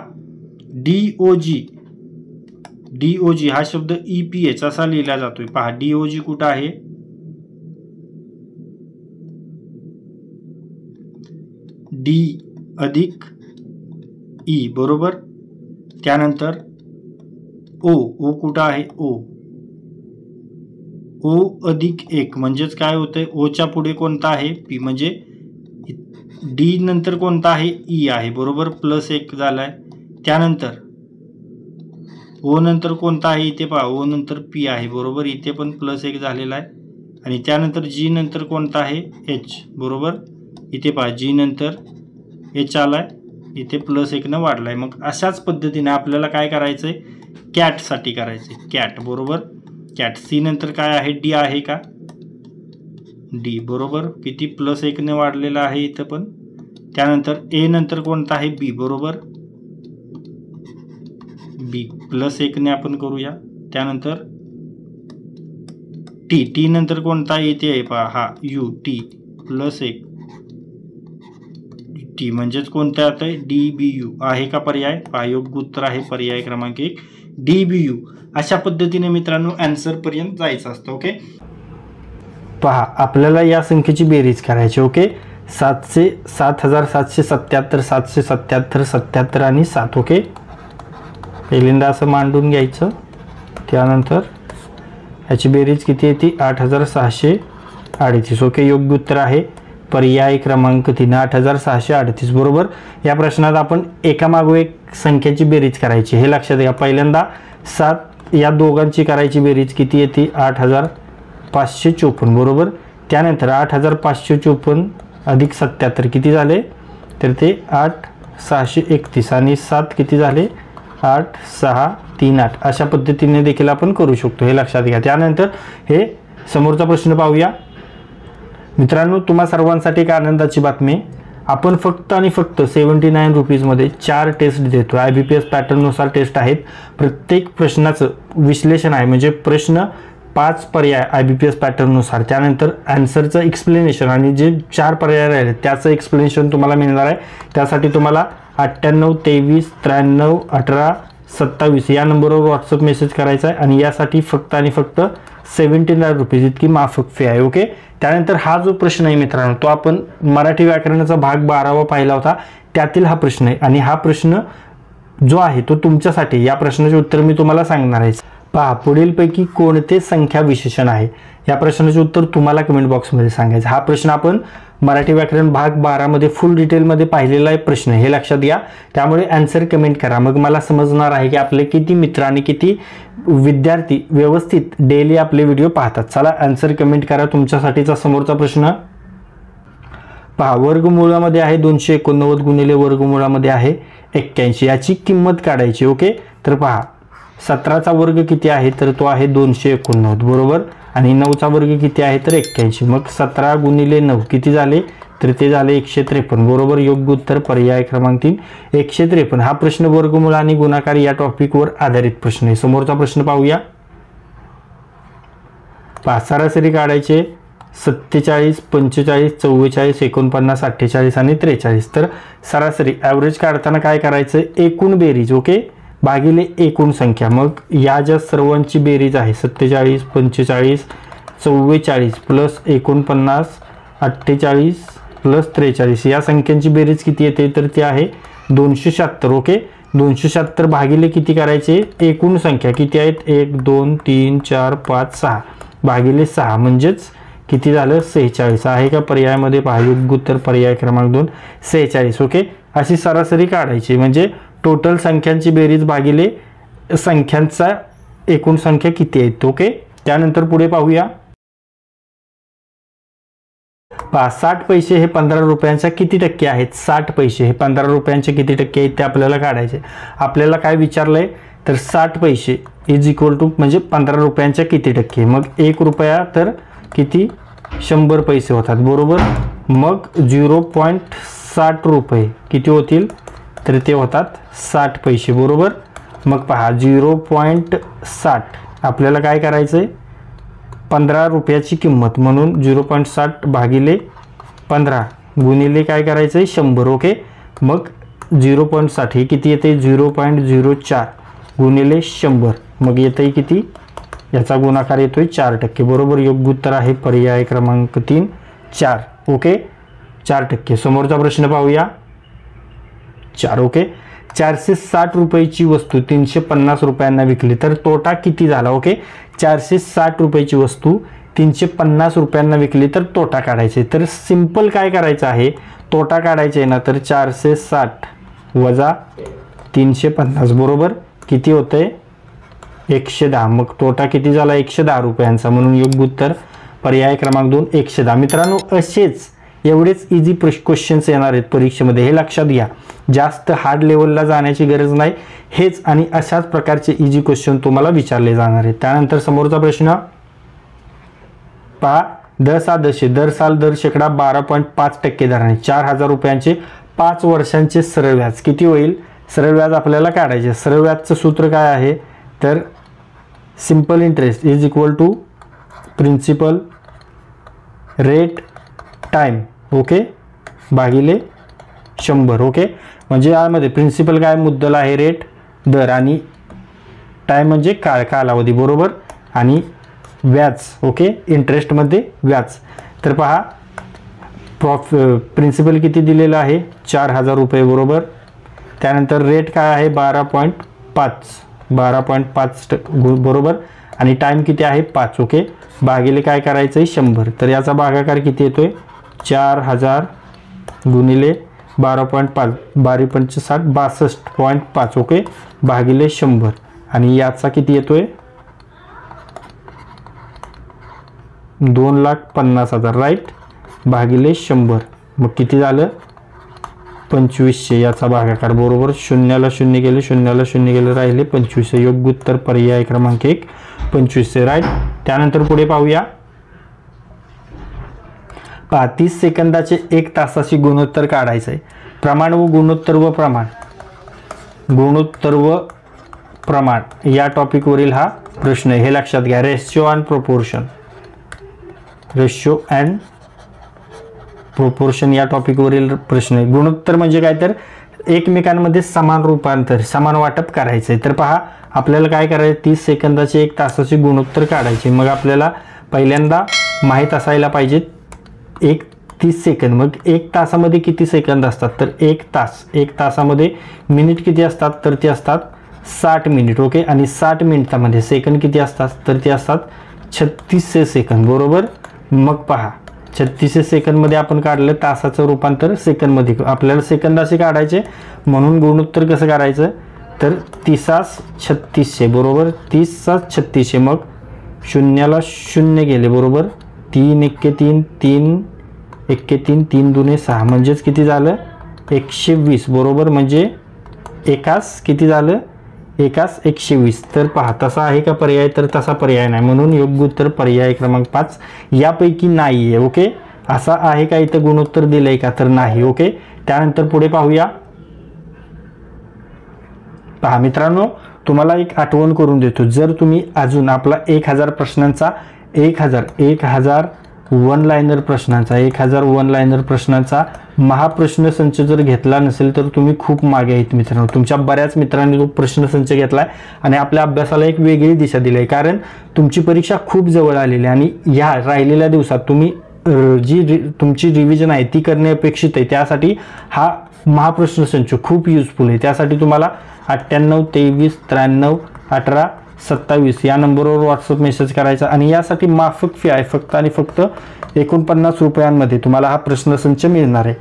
DOG हा शब्द EPH असा लिहिला जातोय. पहा DOG कुठं आहे D अधिक E बरोबर. त्यानंतर O कुठं आहे O अधिक 1 म्हणजेच काय होतंय ओच्या पुढे कोणता आहे P म्हणजे D नंतर कोणता आहे E आहे बरोबर +1 झालाय. त्यानंतर O नंतर कोणता आहे इथे पहा O नंतर P आहे बरोबर इथे पण +1 झालेला आहे. आणि त्यानंतर G नंतर कोणता आहे H बरोबर इथे पहा G नंतर H आलाय इथे +1 न वाढलाय. मग अशाच पद्धतीने आपल्याला काय करायचंय कॅट साठी करायचंय कॅट बरोबर. कॅट C नंतर काय आहे D आहे का D बरोबर किती +1 ने वाढलेला आहे इथं पण. त्यानंतर A नंतर कोणता आहे B बरोबर B +1 ने आपण करूया. त्यानंतर T नंतर कोणता इथे आहे पहा हा U T +1 T म्हणजेच कोणता आता DBU आहे का पर्याय पहा योग्य उत्तर आहे पर्याय क्रमांक 1 DBU. अशा पद्धतीने मित्रांनो आन्सर पर्यंत जायचं असतं ओके. पहा आपल्याला या संख्येची बेरीज करायची ओके. 7777 777 77 आणि 7 ओके. पहिल्यांदा असं मांडून घ्यायचं. त्यानंतर याची बेरीज किती येते 8638 ओके. योग्य उत्तर आहे पर्याय क्रमांक 3 8638 बरोबर. या प्रश्नात आपण एकामागोमाग एक संख्येची बेरीज करायची हे लक्षात घ्या. पहिल्यांदा 7 या दोघांची करायची बेरीज किती येते 8554 बरोबर. त्यानंतर 8554 अधिक 77 किती झाले तर ते 8631 आणि 7 किती झाले 8638. अशा पद्धतीने देखील आपण करू शकतो हे लक्षात घ्या. त्यानंतर हे समोरचा प्रश्न पाहूया मित्रांनो. तुम्हा सर्वांसाठी एक आनंदाची बातमी आपण फक्त आणि फक्त 79 रुपीजमध्ये 4 टेस्ट देतो. IBPS पॅटर्ननुसार टेस्ट आहेत. प्रत्येक प्रश्नाचं विश्लेषण आहे म्हणजे प्रश्न 5 पर्याय IBPS पॅटर्ननुसार. त्यानंतर आन्सरचं एक्सप्लेनेशन आणि जे 4 पर्याय राहिले त्याचं एक्सप्लेनेशन तुम्हाला मिळणार आहे. त्यासाठी तुम्हाला 98 23 93 18 27 या नंबरवर व्हॉट्सअप मेसेज करायचा आहे. आणि यासाठी फक्त आणि फक्त 17 रुपीज इतकी माफक फी आहे. ओके. त्यानंतर हा जो प्रश्न आहे मित्रांनो तो आपण मराठी व्याकरणाचा भाग 12वा पाहिला होता, त्यातील हा प्रश्न आहे आणि हा प्रश्न जो आहे तो तुमच्यासाठी, या प्रश्नाचे उत्तर मी तुम्हाला सांगणार आहे. पहा, पुढीलपैकी कोणते संख्या विशेषण आहे, या प्रश्नाचे उत्तर तुम्हाला कमेंट बॉक्समध्ये सांगायचं. हा प्रश्न आपण मराठी व्याकरण भाग 12 मध्ये फुल डिटेलमध्ये पाहिलेला आहे प्रश्न, हे लक्षात घ्या. त्यामुळे आन्सर कमेंट करा, मग मला समजणार आहे की आपले किती मित्र आणि किती विद्यार्थी व्यवस्थित डेली आपले व्हिडिओ पाहतात. चला आन्सर कमेंट करा. तुमच्यासाठीचा समोरचा प्रश्न पहा, वर्गमूळामध्ये आहे 289 गुणिले वर्गमूळामध्ये आहे 81, याची किंमत काढायची. ओके. तर पहा, 17चा वर्ग किती आहे, तर तो आहे 289 बरोबर, आणि 9चा वर्ग किती आहे तर 81. मग 17 गुणिले 9 किती झाले, तर ते झाले 153 बरोबर. योग्य उत्तर पर्याय क्रमांक 3 153. हा प्रश्न वर्गमूळ आणि गुणाकार या टॉपिकवर आधारित प्रश्न आहे. समोरचा प्रश्न पाहूया. पहा, सरासरी काढायचे 47 45 44 49 48 आणि 43. तर सरासरी ॲव्हरेज काढताना काय करायचं, एकूण बेरीज ओके भागिले एकूण संख्या. मग या ज्या सर्वांची बेरीज आहे 47 45 44 प्लस 49 48 प्लस 43, या संख्यांची बेरीज किती येते, तर ती आहे 276. ओके. 276 भागिले किती करायचे, एकूण संख्या किती आहेत 1 2 3 4 5 6 भागिले 6 म्हणजेच किती झालं 46 आहे का पर्यायामध्ये. पहा, योग्य उत्तर पर्याय क्रमांक 2 46. ओके. अशी सरासरी काढायची म्हणजे टोटल संख्यांची बेरीज भागिले संख्यांचा एकूण संख्या किती आहेत. ओके. त्यानंतर पुढे पाहूया. पहा, 60 पैसे हे 15 रुपयांच्या किती टक्के आहेत. 60 पैसे हे 15 रुपयांचे किती टक्के आहेत ते आपल्याला काढायचे. आपल्याला काय विचारलंय, तर 60 पैसे इज इक्वल टू म्हणजे 15 रुपयांच्या किती टक्के. मग 1 रुपया तर किती 100 पैसे होतात बरोबर. मग 0.60 रुपये किती होतील, तर ते होतात 60 पैसे बरोबर. मग पहा, 0.60 आपल्याला काय करायचं आहे, 15 रुपयाची किंमत म्हणून 0.60 भागिले 15 गुणिले काय करायचं आहे 100. ओके. मग 0.60 हे किती येते 0.04 गुणिले 100, मग येते किती, याचा गुणाकार येतोय 4% बरोबर. योग्य उत्तर आहे पर्याय क्रमांक 3 4. ओके. 4%. समोरचा प्रश्न पाहूया. 4. ओके. 460 रुपयाची वस्तू 350 रुपयांना विकली तर तोटा किती झाला. ओके. 460 रुपयाची वस्तू 350 रुपयांना विकली तर तोटा काढायचे. तर सिंपल काय करायचं आहे, तोटा काढायचे ना, तर 460 वजा 350 बरोबर किती होतंय 110. मग तोटा किती झाला 110 रुपयांचा, म्हणून योग्य उत्तर पर्याय क्रमांक 2 110. मित्रांनो, असेच एवढेच इझी क्वेश्चन्स येणार आहेत परीक्षेमध्ये, हे लक्षात घ्या. जास्त हार्ड लेवलला जाण्याची गरज नाही. हेच आणि अशाच प्रकारचे इझी क्वेश्चन तुम्हाला विचारले जाणार आहेत. त्यानंतर समोरचा प्रश्न पहा, 10 दशे दर साल दर शेकडा 12.5% दराने 4000 रुपयांचे 5 वर्षांचे सरळ व्याज किती होईल. सरळ व्याज आपल्याला काढायचे. सरळ व्याजचं सूत्र काय आहे, तर simple interest is equal to principal rate time okay भागिले 100. ओके. म्हणजे यामध्ये प्रिन्सिपल काय मुद्दल आहे, रेट दर, आणि टाइम म्हणजे कालावधी बरोबर, आणि व्याज ओके इंटरेस्टमध्ये व्याज. तर पहा, प्रिन्सिपल किती दिलेलं आहे 4000 रुपये बरोबर. त्यानंतर रेट काय आहे 12.5 बरोबर, आणि टाइम किती आहे 5. ओके. भागिले काय करायचं आहे 100. तर याचा भागाकार किती येतोय 4000 गुणिले 12.5 12 60 62.5 ओके भागिले 100, आणि याचा किती येतोय 2,50,000 राईट भागिले 100. मग किती झालं 2500. याचा भागाकार बरोबर. 0ला 0 गेले, 0ला 0 गेले, राहिले 2500. योग्य उत्तर पर्याय क्रमांक 1 2500 राईट. त्यानंतर पुढे पाहूया. पहा, 30 सेकंदाचे 1 तासाची गुणोत्तर काढायचं आहे. प्रमाण व गुणोत्तर व प्रमाण, गुणोत्तर व प्रमाण या टॉपिकवरील हा प्रश्न आहे, हे लक्षात घ्या. Ratio and proportion, ratio and proportion या टॉपिकवरील प्रश्न आहे. गुणोत्तर म्हणजे काय, तर एकमेकांमध्ये समान रूपांतर समान वाटप करायचं आहे. तर पहा आपल्याला काय करायचं 30 सेकंदाचे 1 तासाचे गुणोत्तर काढायचे. मग आपल्याला पहिल्यांदा माहीत असायला पाहिजेत 30 सेकंद. मग 1 तासामध्ये किती सेकंद असतात तर 1 तास. 1 तासामध्ये मिनिट किती असतात तर ते असतात 60 मिनिट. ओके. आणि 60 मिनिटामध्ये सेकंद किती असतात तर ते असतात 3600 सेकंद. बरोबर. मग पहा 3600 सेकंदमध्ये आपण काढलं तासाचं रूपांतर सेकंदमध्ये. आपल्याला सेकंद असे काढायचे म्हणून गुणोत्तर कसं करायचं तर 30×3600 बरोबर. 30×3600 मग शून्याला शून्य गेले बरोबर. 3 × 3 3 × 3 3 × 2 6 म्हणजेच किती झालं 120 बरोबर. म्हणजे एकास किती झालं एकास 120. तर पहा तसा आहे का पर्याय तर तसा पर्याय नाही. म्हणून योग्य उत्तर पर्याय क्रमांक 5 यापैकी नाही आहे. ओके. असा आहे का इथं गुणोत्तर दिलंय का तर नाही. ओके. त्यानंतर पुढे पाहूया. पहा मित्रांनो तुम्हाला एक आठवण करून देतो. जर तुम्ही अजून आपला 1000 प्रश्नांचा 1000 वन लाईनर प्रश्नांचा महाप्रश्न संच जर घेतला नसेल तर तुम्ही खूप मागे आहेत मित्रांनो. तुमच्या बऱ्याच मित्रांनी तो प्रश्नसंच घेतलाय आणि आपल्या अभ्यासाला एक वेगळी दिशा दिली आहे. कारण तुमची परीक्षा खूप जवळ आलेली आहे आणि ह्या राहिलेल्या दिवसात तुम्ही तुमची रिव्हिजन आहे ती करणे अपेक्षित आहे. त्यासाठी हा महाप्रश्न संच खूप युजफुल आहे. त्यासाठी तुम्हाला 98 23 93 18 27 या नंबरवर व्हॉट्सअप मेसेज करायचा आणि यासाठी माफक फी आहे फक्त आणि फक्त 49 रुपयांमध्ये तुम्हाला हा प्रश्नसंच मिळणार आहे.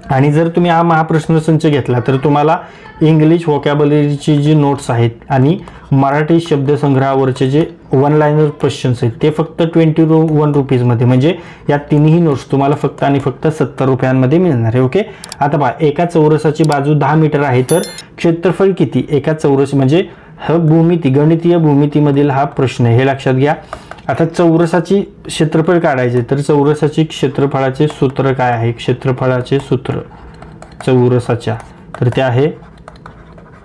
आणि जर तुम्ही हा महाप्रश्नसंच घेतला तर तुम्हाला इंग्लिश व्होकॅब्युलरीची जी नोट्स आहेत आणि मराठी शब्दसंग्रहावरचे जे वन लाईनर क्वेश्चन्स आहेत ते फक्त 21 रुपीजमध्ये म्हणजे या तिन्ही नोट्स तुम्हाला फक्त आणि फक्त 70 रुपयांमध्ये मिळणार आहे. ओके. आता पहा एका चौरसाची बाजू 10 मीटर आहे तर क्षेत्रफळ किती एका चौरस म्हणजे भूमिती गणितीय भूमितीमधील हा प्रश्न हे लक्षात घ्या. आता चौरसाची क्षेत्रफळ काढायचे तर चौरसाची क्षेत्रफळाचे सूत्र काय आहे. क्षेत्रफळाचे सूत्र चौरसाच्या तर ते आहे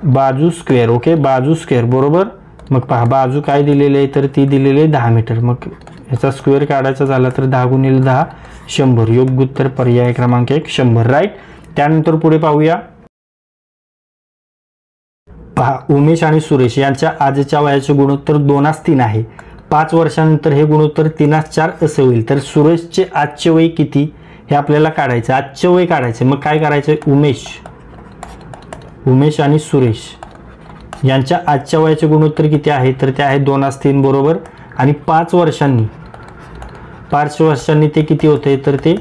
बाजू स्क्वेअर. ओके. बाजू स्क्वेअर बरोबर. मग पहा बाजू काय दिलेली आहे तर ती दिलेली आहे 10 मीटर. मग याचा स्क्वेअर काढायचा झाला तर 10 × 10 100. योग्य उत्तर पर्याय क्रमांक 1 100 राईट. त्यानंतर पुढे पाहूया. पहा उमेश आणि सुरेश यांच्या आजच्या वयाचे गुणोत्तर 2:3 आहे. 5 वर्षानंतर हे गुणोत्तर 3:4 असे होईल. तर सुरेशचे आजचे वय किती हे आपल्याला काढायचं. आजचे वय काढायचे. मग काय करायचं उमेश आणि सुरेश यांच्या आजच्या वयाचे गुणोत्तर किती आहे तर ते आहे 2:3 बरोबर. आणि 5 वर्षांनी ते किती होते तर ते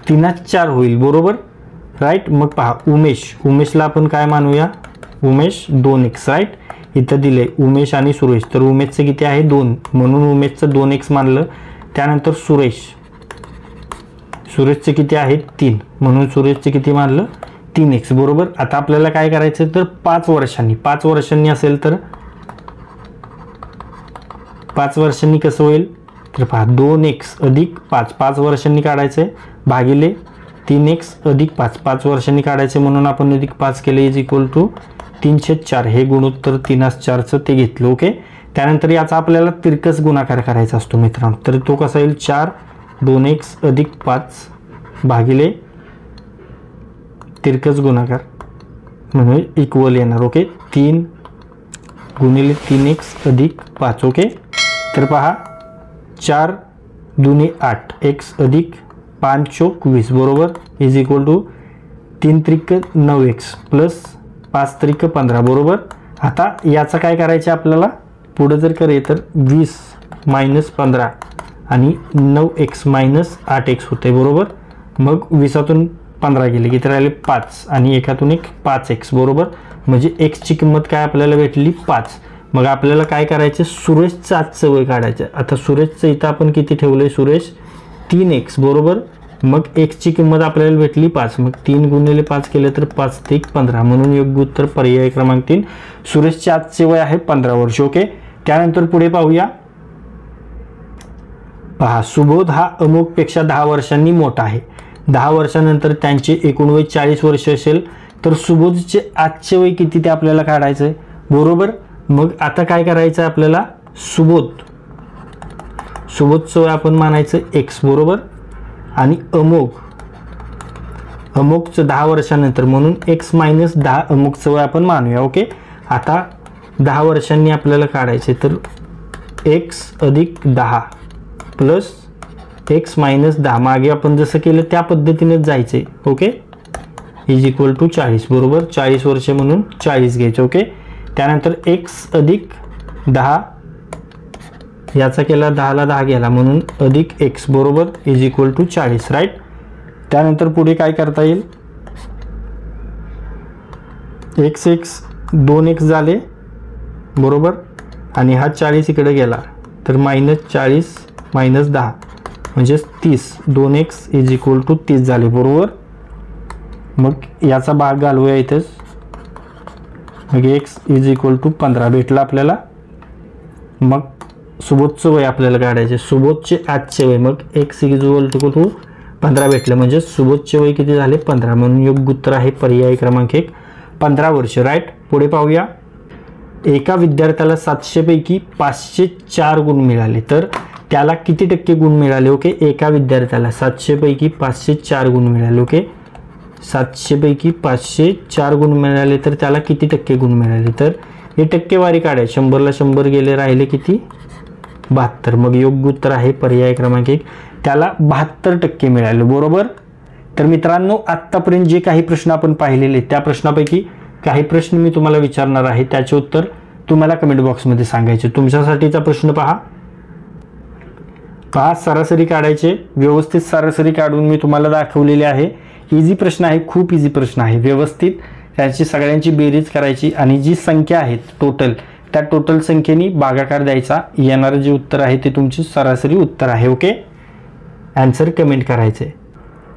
3:4 होईल बरोबर राईट. मग पहा उमेशला आपण काय मानूया उमेश 2x राईट. इथं दिले उमेश आणि सुरेश तर उमेशचं किती आहे 2 म्हणून उमेशचं 2x मानलं. त्यानंतर सुरेशचं किती आहे 3 म्हणून सुरेशचं किती मानलं 3x बरोबर. आता आपल्याला काय करायचं तर 5 वर्षांनी असेल तर 5 वर्षांनी कसं होईल तर पहा 2x अधिक 5 5 वर्षांनी काढायचं भागिले 3x अधिक 5 5 वर्षांनी काढायचे म्हणून आपण अधिक 5 केले इज इक्वल टू 3/4 हे गुणोत्तर 3/4चं ते घेतलं. ओके. त्यानंतर याचा आपल्याला तिरकस गुणाकार करायचा असतो मित्रांनो. तर तो कसा येईल 4 2x अधिक 5 भागिले तिरकस गुणाकार म्हणजे इक्वल येणार. ओके. 3 × 3x अधिक 5. ओके. तर पहा 4 2 8 x अधिक 5 चौक 20 बरोबर इज इक्वल टू 3 त्रिक 9x प्लस 5 त्रिक 15 बरोबर. आता याचं काय करायचं आपल्याला पुढे जर करे तर 20 - 15 आणि 9x - 8x होते बरोबर. मग 20तून 15 गेले की तर राहिले 5 आणि एकातून एक 5x बरोबर. म्हणजे x ची किंमत काय आपल्याला भेटली 5. मग आपल्याला काय करायचं सुरेशचं आजचं वय काढायचं. आता सुरेशचं इथं आपण किती ठेवलंय सुरेश 3x बरोबर. मग x ची किंमत आपल्याला भेटली 5 मग 3 × 5 केले तर 5 ते 15 म्हणून योग्य उत्तर पर्याय क्रमांक 3 सुरेशचे आजचे वय आहे 15 वर्ष. ओके. त्यानंतर पुढे पाहूया. पहा सुबोध हा अमोकपेक्षा 10 वर्षांनी मोठा आहे. 10 वर्षानंतर त्यांचे एकूण वय 40 वर्ष असेल तर सुबोधचे आजचे वय किती ते आपल्याला काढायचं आहे बरोबर. मग आता काय करायचं आपल्याला सुबोधचं वय आपण मानायचं x बरोबर आणि अमुकचं 10 वर्षानंतर, म्हणून x मायनस 10 अमुकचं वय आपण मानूया. ओके, आता 10 वर्षांनी आपल्याला काढायचे, तर x अधिक 10 प्लस x मायनस 10, मागे आपण जसं केलं त्या पद्धतीनेच जायचे. Okay, is equal to 40. बरोबर, 40 वर्षे म्हणून 40 घ्यायचे. ओके, त्यानंतर x अधिक 10, याचा केला 10ला 10 गेला म्हणून अधिक x बरोबर इज इक्वल टू 40. राईट, त्यानंतर पुढे काय करता येईल, x 2x झाले बरोबर, आणि हा 40 इकडे गेला तर मायनस 40 मायनस 10 म्हणजे 30. 2x इज इक्वल टू 30 झाले बरोबर. मग याचा भाग घालूया इथेच, मग x इज इक्वल टू 15 भेटला आपल्याला. मग सुबोधचं वय आपल्याला काढायचे, सुबोधचे आजचे वय, मग x इज इक्वल टू 15 भेटलं म्हणजे सुबोधचे वय किती झाले 15, म्हणून योग्य उत्तर आहे पर्याय क्रमांक 1 15 वर्ष. राईट, पुढे पाहूया. एका विद्यार्थ्याला 700 पैकी 504 गुण मिळाले, तर त्याला किती टक्के गुण मिळाले. ओके, एका विद्यार्थ्याला 700 पैकी 504 गुण मिळाले. ओके, 700 पैकी 504 गुण मिळाले तर त्याला किती टक्के गुण मिळाले, तर हे टक्केवारी काढायची. 100ला 100 गेले, राहिले किती 72. मग योग्य उत्तर आहे पर्याय क्रमांक 1, त्याला 72% मिळाले बरोबर. तर मित्रांनो, आत्तापर्यंत जे काही प्रश्न आपण पाहिलेले त्या प्रश्नापैकी काही प्रश्न मी तुम्हाला विचारणार आहे, त्याचे उत्तर तुम्हाला कमेंट बॉक्समध्ये सांगायचे. तुमच्यासाठीचा प्रश्न पहा, सरासरी काढायचे. व्यवस्थित सरासरी काढून मी तुम्हाला दाखवलेले आहे. इझी प्रश्न आहे, खूप इझी प्रश्न आहे. व्यवस्थित त्याची सगळ्यांची बेरीज करायची आणि जी संख्या आहेत टोटल, त्या टोटल संख्येने भागाकार द्यायचा. येणारं जे उत्तर आहे ते तुमचे सरासरी उत्तर आहे. ओके, आन्सर कमेंट करायचे.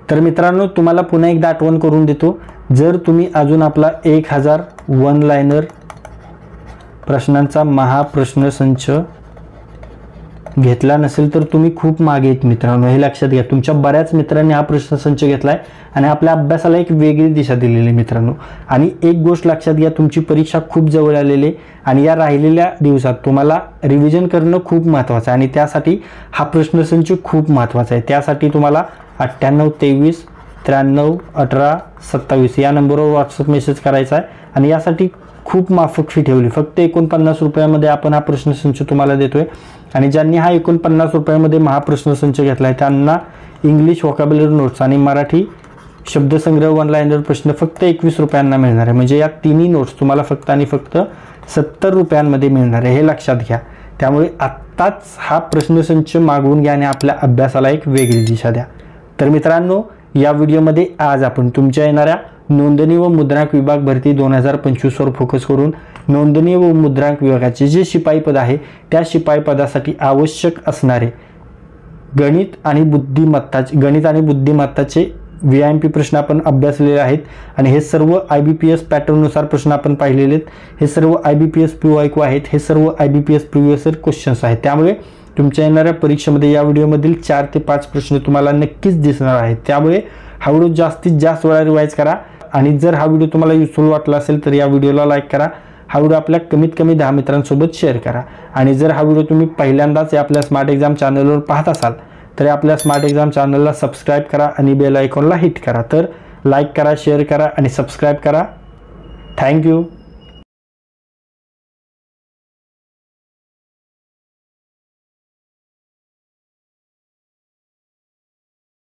तर मित्रांनो, तुम्हाला पुन्हा एकदा आठवण करून देतो, जर तुम्ही अजून आपला 1000 वन लायनर प्रश्नांचा महाप्रश्नसंच घेतला नसेल तर तुम्ही खूप मागे आहेत मित्रांनो, हे लक्षात घ्या. तुमच्या बऱ्याच मित्रांनी हा प्रश्नसंच घेतलाय आणि आपल्या अभ्यासाला एक वेगळी दिशा दिलेली आहे मित्रांनो. आणि एक गोष्ट लक्षात घ्या, तुमची परीक्षा खूप जवळ आलेली आहे आणि या राहिलेल्या दिवसात तुम्हाला रिव्हिजन करणं खूप महत्त्वाचं आहे आणि त्यासाठी हा प्रश्नसंच खूप महत्त्वाचा आहे. त्यासाठी तुम्हाला 98 23 93 18 27 या नंबरवर व्हॉट्सअप मेसेज करायचा आहे आणि यासाठी खूप माफक फी ठेवली. फक्त 49 रुपयामध्ये आपण हा प्रश्नसंच तुम्हाला देतोय. आणि ज्यांनी हा 49 रुपयामध्ये महाप्रश्नसंच घेतला आहे त्यांना इंग्लिश व्होकॅब्युलरी नोट्स आणि मराठी शब्दसंग्रह वन लायनर प्रश्न फक्त 21 रुपयांना मिळणार आहे. म्हणजे या तिन्ही नोट्स तुम्हाला फक्त आणि फक्त 70 रुपयांमध्ये मिळणार आहे, हे लक्षात घ्या. त्यामुळे आत्ताच हा प्रश्नसंच मागवून घ्या आणि आपल्या अभ्यासाला एक वेगळी दिशा द्या. तर मित्रांनो, या व्हिडिओमध्ये आज आपण तुमच्या येणाऱ्या नोंदणी व मुद्रांक विभाग भरती 2025 वर फोकस करून नोंदणी व मुद्रांक विभागाचे जे शिपाई पद आहे त्या शिपाई पदासाठी आवश्यक असणारे गणित आणि बुद्धिमत्ताचे VIMP प्रश्न आपण अभ्यासलेले आहेत आणि हे सर्व IBPS पॅटर्ननुसार प्रश्न आपण पाहिलेले आहेत. हे सर्व IBPS PYQ आहेत, हे सर्व IBPS प्रिव्हियस इयर क्वेश्चन्स आहेत. त्यामुळे तुमच्या येणाऱ्या परीक्षेमध्ये या व्हिडिओमधील 4 ते 5 प्रश्न तुम्हाला नक्कीच दिसणार आहेत. त्यामुळे हा व्हिडिओ जास्तीत जास्त वेळा रिवाइज करा आणि जर हा व्हिडिओ तुम्हाला युजफुल वाटला असेल तर या व्हिडिओला लाईक करा. हा व्हिडिओ आपल्या कमीत कमी 10 मित्रांसोबत शेअर करा. आणि जर हा व्हिडिओ तुम्ही पहिल्यांदाच आपल्या स्मार्ट एक्झाम चॅनलवर पाहत असाल तर आपल्या स्मार्ट एक्झाम चॅनलला सबस्क्राईब करा आणि बेल आयकॉनला हिट करा. तर लाईक करा, शेअर करा आणि सबस्क्राईब करा. थँक्यू.